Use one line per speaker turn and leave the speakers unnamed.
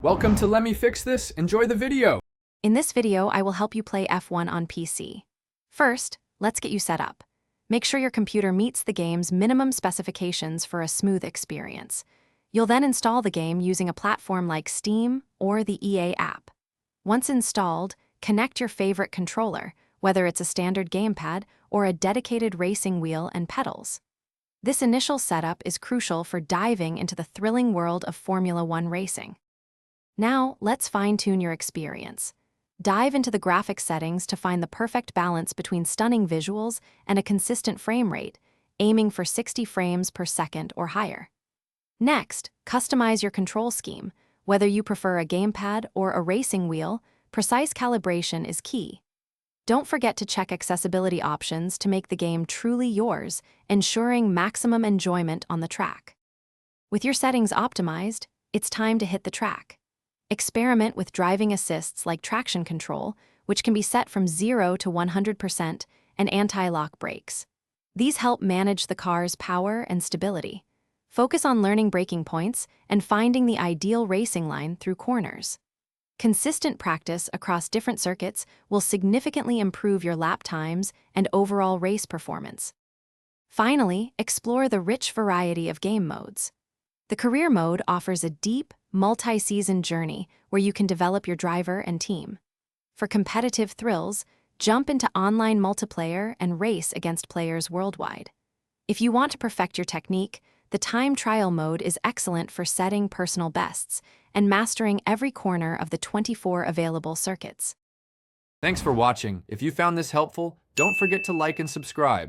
Welcome to Let Me Fix This. Enjoy the video.
In this video, I will help you play F1 on PC. First, let's get you set up. Make sure your computer meets the game's minimum specifications for a smooth experience. You'll then install the game using a platform like Steam or the EA app. Once installed, connect your favorite controller, whether it's a standard gamepad or a dedicated racing wheel and pedals. This initial setup is crucial for diving into the thrilling world of Formula One racing. Now, let's fine-tune your experience. Dive into the graphics settings to find the perfect balance between stunning visuals and a consistent frame rate, aiming for 60 frames per second or higher. Next, customize your control scheme. Whether you prefer a gamepad or a racing wheel, precise calibration is key. Don't forget to check accessibility options to make the game truly yours, ensuring maximum enjoyment on the track. With your settings optimized, it's time to hit the track. Experiment with driving assists like traction control, which can be set from 0 to 100%, and anti-lock brakes. These help manage the car's power and stability. Focus on learning braking points and finding the ideal racing line through corners. Consistent practice across different circuits will significantly improve your lap times and overall race performance. Finally, explore the rich variety of game modes. The career mode offers a deep, multi-season journey where you can develop your driver and team. For competitive thrills, jump into online multiplayer and race against players worldwide. If you want to perfect your technique, the time trial mode is excellent for setting personal bests and mastering every corner of the 24 available circuits.
Thanks for watching. If you found this helpful, don't forget to like and subscribe.